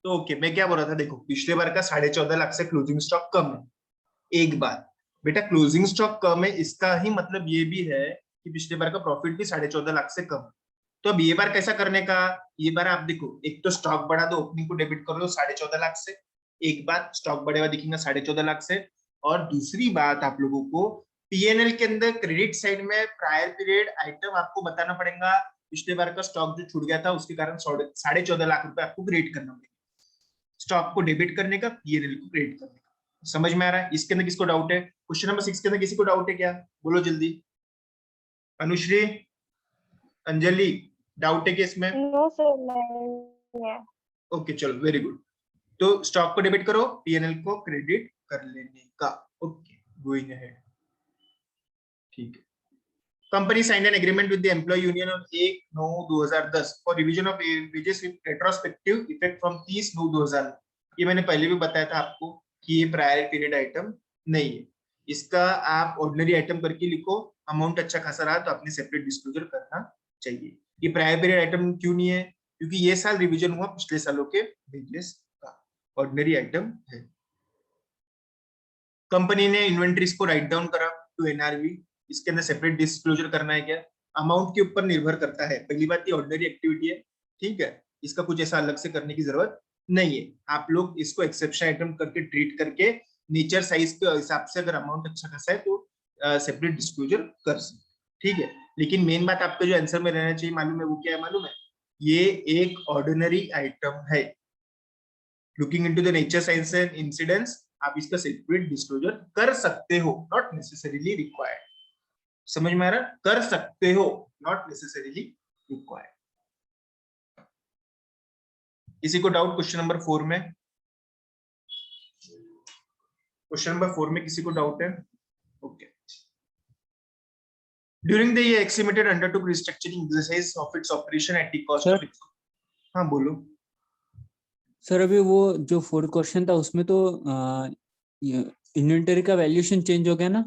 तो ओके, मैं क्या बोल रहा था, देखो पिछले बार का 14.5 लाख से क्लोजिंग स्टॉक कम है। एक बात बेटा, क्लोजिंग स्टॉक कम है इसका ही मतलब ये भी है कि पिछले बार का प्रॉफिट भी 14.5 लाख से कम है। तो अब ये बार कैसा करने का, ये बार आप देखो, एक तो स्टॉक बढ़ा दो, ओपनिंग को डेबिट कर लो 14.5 लाख से, एक बात स्टॉक बढ़ेगा दिखेगा 14.5 लाख से। और दूसरी बात आप लोगों को पीएनएल के अंदर क्रेडिट साइड में प्रायर पीरियड आइटम आपको बताना पड़ेगा। पिछले बार का स्टॉक जो छूट गया था उसके कारण 14.5 लाख रुपए आपको क्रिएट करना पड़ेगा, स्टॉक को डेबिट करने का, पीएनएल को क्रेडिट करने का। समझ में आ रहा है? इसके अंदर किसको डाउट है? क्वेश्चन नंबर 6 के अंदर किसी को डाउट है क्या? बोलो जल्दी। अनुश्री, अंजलि, डाउट है कि इसमें? नो सर, नहीं है। ओके चलो, वेरी गुड। तो स्टॉक को डेबिट करो, पीएनएल को क्रेडिट कर लेने का। Okay, going ahead. ठीक है। Company signed an agreement with the employ union on 1/9/2010 for revision of wages with retrospective effect from 30/9/2000। ये मैंने पहले भी बताया था आपको कि ये प्रायर पीरियड आइटम नहीं है। इसका आप ऑर्डिनरी आइटम करके लिखो, अमाउंट अच्छा खासा रहा तो आपने सेपरेट डिस्क्लोजर करना चाहिए। ये प्रायर पीरियड आइटम क्यों नहीं है? क्योंकि ये साल रिवीजन हुआ पिछले सालों के वेजेस का, ऑर्डिनरी आइटम है। कंपनी ने इन्वेंट्रीज को राइट डाउन करा टू एनआरवी, इसके अंदर सेपरेट डिस्क्लोजर करना है क्या? अमाउंट के ऊपर निर्भर करता है। पहली बात, ये ऑर्डिनरी एक्टिविटी है, ठीक है, इसका कुछ ऐसा अलग से करने की जरूरत नहीं है। आप लोग इसको एक्सेप्शन आइटम करके ट्रीट करके नेचर साइज के हिसाब से अगर अमाउंट अच्छा खासा है तो सेपरेट डिस्क्लोजर कर सकते, ठीक है। लेकिन मेन बात आपके जो आंसर में रहना चाहिए मालूम है वो क्या है मालूम है? ये एक ऑर्डिनरी आइटम है। Looking into the nature science and incidents, आप इसका सेपरेट डिस्क्लोजर कर सकते हो, नॉट नेसेसरीली रिक्वायर्ड। समझ में आ रहा? कर सकते हो, नॉट नेसेसरीली रिक्वायर्ड। किसी को डाउट क्वेश्चन नंबर 4 में? क्वेश्चन नंबर 4 में किसी को डाउट है? Okay. During the year x limited undertook restructuring exercise of its operation at the cost of its. हाँ बोलो सर। अभी वो जो 4 क्वेश्चन था उसमें तो इन्वेंटरी का वैल्यूएशन चेंज हो गया ना?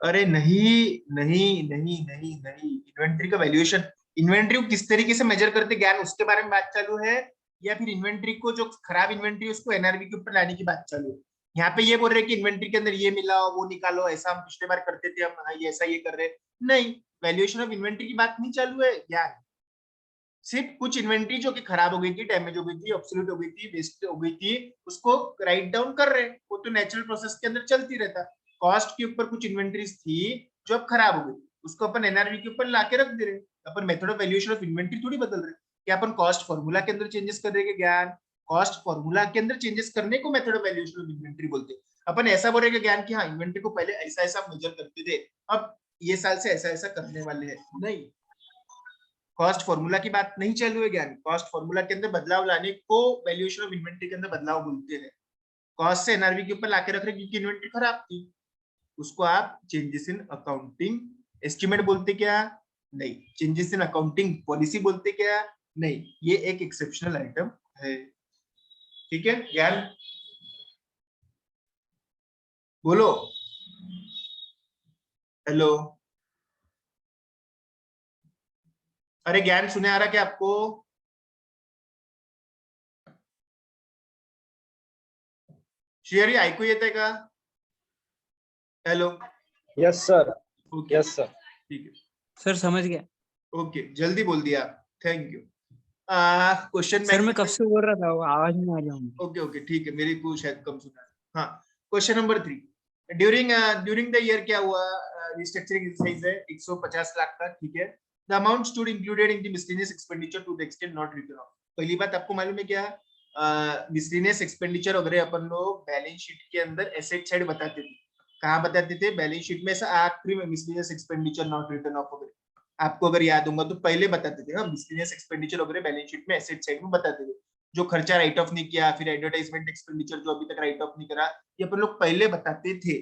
अरे नहीं नहीं नहीं नहीं नहीं, इन्वेंट्री का वैल्यूएशन, इन्वेंट्री को किस तरीके से मेजर करते ज्ञान उसके बारे में बात चालू है, या फिर इन्वेंट्री को जो खराब इन्वेंट्री उसको एनआरवी के ऊपर लाने की बात चालू है? यहाँ पे ये बोल रहे कि इन्वेंट्री के अंदर ये मिलाओ वो निकालो, ऐसा हम पिछले बार करते थे, हम ये ऐसा ये कर रहे नहीं। वैल्यूएशन ऑफ इन्वेंट्री की बात नहीं चालू है ज्ञान। सिर्फ कुछ इन्वेंट्री जो कि खराब हो गई थी, डैमेज हो गई थी, ऑब्सोल्यूट हो गई थी, वेस्ट हो गई थी, उसको राइट डाउन कर रहे, वो तो नेचुरल प्रोसेस के अंदर चलती रहता। कॉस्ट के ऊपर कुछ इन्वेंट्रीज थी जो अब खराब हो गई, उसको अपन एनआरवी के ऊपर लाके रख दे रहे। अपन method of valuation of inventory थोड़ी बदल रहे। क्या अपन कॉस्ट फॉर्मूला के अंदर चेंजेस कर रहे हैं ज्ञान? कॉस्ट फॉर्मूला के अंदर चेंजेस करने को method of valuation of inventory बोलते हैं। अपन ऐसा बोल रहे ज्ञान कि हाँ इन्वेंट्री को पहले ऐसा ऐसा मेजर करते थे, अब ये साल से ऐसा ऐसा करने वाले हैं, नहीं। कॉस्ट फॉर्मूला की बात नहीं चालू है ज्ञान। कॉस्ट फॉर्मूला के अंदर बदलाव लाने को वैल्यूएशन ऑफ इन्वेंट्री के अंदर बदलाव बोलते हैं। कॉस्ट से एनआरवी के ऊपर लाके रख रहे क्योंकि इन्वेंट्री खराब थी, उसको आप चेंजेस इन अकाउंटिंग एस्टिमेट बोलते क्या? नहीं। चेंजेस इन अकाउंटिंग पॉलिसी बोलते क्या? नहीं। ये एक एक्सेप्शनल आइटम है, ठीक है ज्ञान? बोलो हेलो। अरे ज्ञान सुने आ रहा क्या आपको? श्रेयरी ऐकू येते का? Hello. Yes sir. Okay yes sir. ठीक है सर समझ गया। ओके, जल्दी बोल दिया, थैंक यू। क्वेश्चन सर मैं कब से बोल रहा था, वो आवाज नहीं आ रही होंगी। ओके ओके ठीक है, मेरी को शायद कम सुना है। हाँ, question number 3, during the year क्या हुआ? रिस्ट्रक्चरिंग एक्सरसाइज है 150 लाख का, ठीक है। The amount stood included in the miscellaneous expenditure to the extent not written off. पहली बात आपको मालूम है क्या? मिसलेनियस एक्सपेंडिचर वगैरह अपन लोग बैलेंस शीट के अंदर एसेट साइड बताते थे। कहाँ बताते थे? बैलेंस शीट में ऐसा आखिरी में miscellaneous expenditure not written off वगैरह आपको अगर याद होगा तो पहले बताते थे। मिसलेनियस एक्सपेंडिचर वगैरह बैलेंस शीट में एसेट साइड में बताते थे। जो खर्चा राइट ऑफ नहीं किया, फिर एडवर्टाइजमेंट एक्सपेंडिचर जो अभी तक राइट ऑफ नहीं करा, ये अपन लोग पहले बताते थे।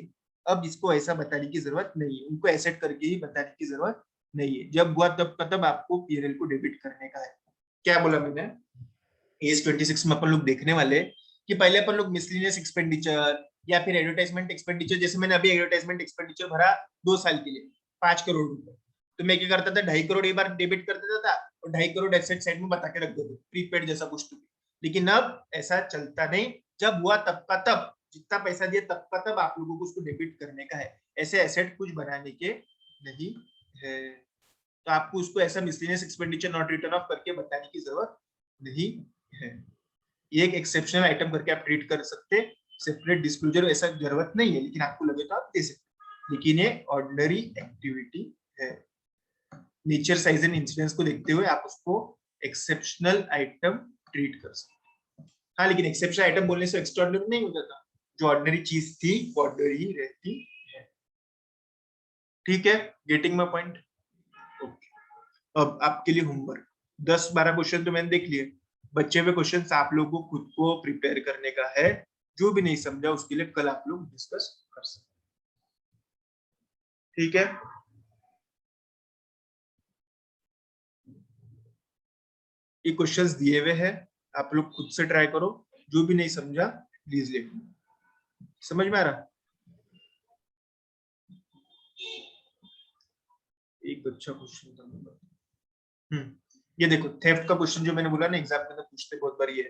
अब इसको ऐसा बताने की जरूरत नहीं है, उनको एसेट करके ही बताने की जरूरत नहीं है। जब हुआ तब का तब आपको पीएनएल को डेबिट करने का है। क्या बोला मैंने? एज 26 में अपन लोग देखने वाले कि पहले अपन लोग मिसलिनियस एक्सपेंडिचर या फिर एडवर्टाइजमेंट एक्सपेंडिचर, जैसे मैंने अभी एडवर्टाइजमेंट एक्सपेंडिचर भरा 2 साल के लिए 5 करोड़ रुपए, तो मैं क्या करता था 2.5 करोड़ एक बार डेबिट कर देता था और 2.5 करोड़ एसेट साइड में बता के रख देता, प्रीपेड जैसा कुछ। लेकिन अब ऐसा चलता नहीं, जब हुआ तब का तब, जितना पैसा दिया तब का तब आप लोगों को उसको डेबिट करने का है, ऐसे एसेट कुछ बनाने के नहीं है। तो आपको उसको ऐसा miscellaneous expenditure not return of करके बताने की जरूरत नहीं है। ये एक एक्सेप्शनल आइटम करके आप ट्रीट कर सकते, सेपरेट डिस्क्लोजर ऐसा जरूरत नहीं है, लेकिन आपको लगे तो आप दे सकते, लेकिन ये ऑर्डिनरी एक्टिविटी है। नेचर साइज एंड इंसिडेंस को देखते हुए आप उसको एक्सेप्शनल आइटम ट्रीट कर सकते। हाँ, लेकिन एक्सेप्शनल आइटम बोलने से एक्स्ट्राऑर्डिनरी नहीं हो जाता, जो ऑर्डिनरी चीज थी वो ऑर्डिनरी ही रहती है। ठीक है, गेटिंग माय पॉइंट? ओके, अब आपके लिए होमवर्क 10-12 क्वेश्चन तो मैंने देख लिए, बच्चे हुए क्वेश्चन आप लोगों को खुद को प्रिपेयर करने का है, जो भी नहीं समझा उसके लिए कल आप लोग डिस्कस कर सकते। ठीक है, ये क्वेश्चंस दिए हुए हैं, आप लोग खुद से ट्राई करो, जो भी नहीं समझा प्लीज लिख लो। समझ में आ रहा? एक अच्छा क्वेश्चन था, ये देखो थेफ्ट का क्वेश्चन जो मैंने बोला ना एग्जाम में पूछते बहुत बार, ये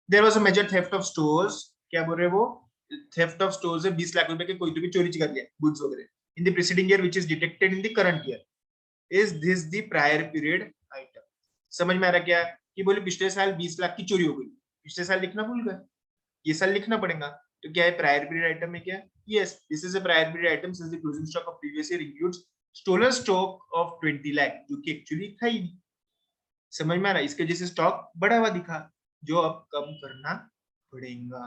there was a major theft of stores, क्या बोल रहे हैं वो, थेफ्ट ऑफ स्टोर्स है 20 लाख रुपए के कोई तो भी चोरी कर लिया गुड्स वगैरह in the preceding year which is detected in the current year, is this the prior period item? समझ में आ रहा क्या कि बोले पिछले साल 20 लाख की चोरी हो गई, पिछले साल लिखना भूल गए, ये साल लिखना पड़ेगा, तो क्या है प्रायर पीरियड आइटम में क्या, yes this is a prior period item since the closing stock of previous year includes stolen stock of 20 lakh, जो कि एक्चुअली था ही नहीं। समझ में आ रहा, इसके जैसे स्टॉक बढ़ा हुआ दिखा, जो अब कम करना पड़ेगा।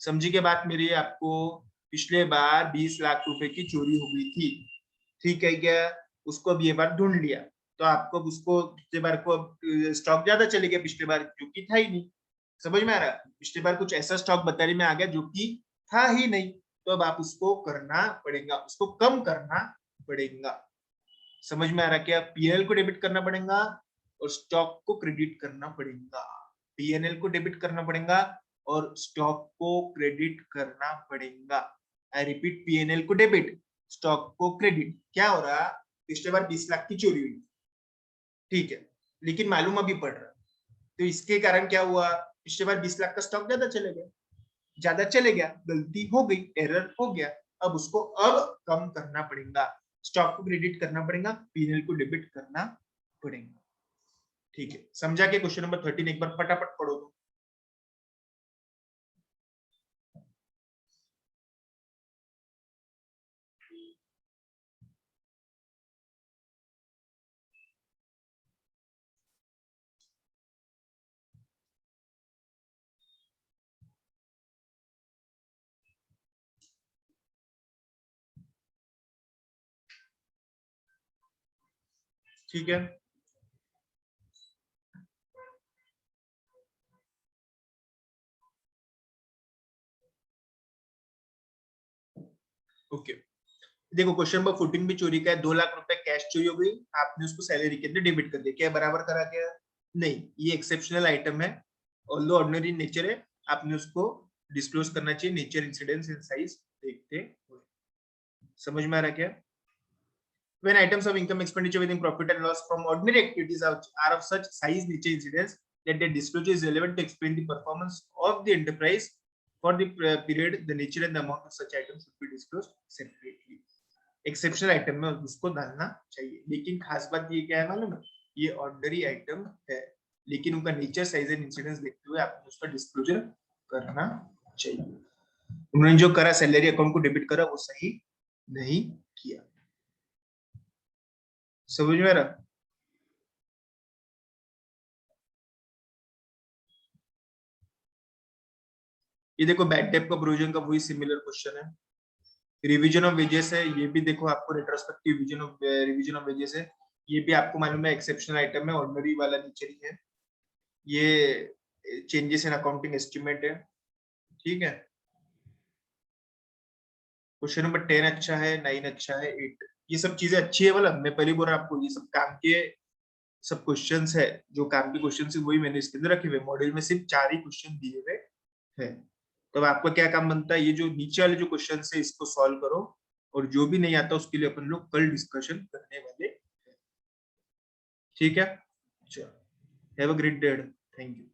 समझी के बात मेरी? आपको पिछले बार 20 लाख रुपए की चोरी हो गई थी, ठीक है क्या, उसको अब ये बार ढूंढ लिया, तो आपको उसको पिछले बार को स्टॉक ज्यादा चले गया पिछले बार, जो कि था ही नहीं। समझ में आ रहा, पिछले बार कुछ ऐसा स्टॉक बताने में आ गया जो कि था ही नहीं, तो अब आप उसको करना पड़ेगा, उसको कम करना पड़ेगा। समझ में आ रहा क्या, पीएनएल को डेबिट करना पड़ेगा और स्टॉक को क्रेडिट करना पड़ेगा, पीएनएल को डेबिट करना पड़ेगा और स्टॉक को क्रेडिट करना पड़ेगा। आई रिपीट, पीएनएल को डेबिट, स्टॉक को क्रेडिट। क्या हो रहा, पिछले बार 20 लाख की चोरी हुई, ठीक है, लेकिन मालूम अभी पड़ रहा, तो इसके कारण क्या हुआ, पिछले बार 20 लाख का स्टॉक ज्यादा चले गया, गलती हो गई, एरर हो गया, अब उसको अब कम करना पड़ेगा, स्टॉक को क्रेडिट करना पड़ेगा, पीएनएल को डेबिट करना पड़ेगा। ठीक है, समझा के क्वेश्चन नंबर 13 एक बार फटाफट पढ़ो तो। ठीक है, ओके, देखो क्वेश्चन नंबर 14 भी चोरी का है, 2 लाख रुपए कैश चोरी हो गई, आपने उसको सैलरी के अंदर डेबिट कर दिया, क्या बराबर करा क्या? नहीं, ये एक्सेप्शनल आइटम है, ऑल्दो ऑर्डिनरी नेचर है, आपने उसको डिस्क्लोज करना चाहिए नेचर, इंसिडेंस एंड साइज देखते हुए। समझ में आ रहा क्या? When items of income expenditure within profit and loss from ordinary activities are of such size, nature, incidence that their disclosure is relevant to explain the performance of the enterprise for the period, the nature and the amount of such items should be disclosed separately. Exceptional item में उसको डालना चाहिए, लेकिन खास बात ये क्या है मालूम है, ये ऑर्डिनरी आइटम है, लेकिन उनका नेचर, साइज एंड इंसिडेंस देखते हुए आपको उसका डिस्क्लोजर करना चाहिए। उन्होंने जो करा, सैलरी अकाउंट को डेबिट करा, वो सही नहीं किया। समझ में आ रहा? ये देखो बैड डेट का प्रोविजन का वही सिमिलर क्वेश्चन है, रिवीजन ऑफ वेजेस है, ये भी देखो आपको रेट्रोस्पेक्टिव रिवीजन ऑफ वेजेस है, ये भी आपको मालूम है एक्सेप्शनल आइटम है, ऑर्डिनरी वाला नेचर ही है, ये चेंजेस इन अकाउंटिंग एस्टिमेट है। ठीक है, क्वेश्चन नंबर 10 अच्छा है, 9 अच्छा है, 8 ये सब चीजें अच्छी है, मतलब मैं पहले बोल रहा आपको, ये सब काम के सब क्वेश्चंस है, जो काम के क्वेश्चंस है वही मैंने इसके अंदर रखे हुए, मॉड्यूल में सिर्फ 4 ही क्वेश्चन दिए हुए हैं। तो आपका क्या काम बनता है, ये जो नीचे वाले जो क्वेश्चन है इसको सॉल्व करो, और जो भी नहीं आता उसके लिए अपन लोग कल डिस्कशन करने वाले हैं। ठीक है, चलो, have a great day, thank you.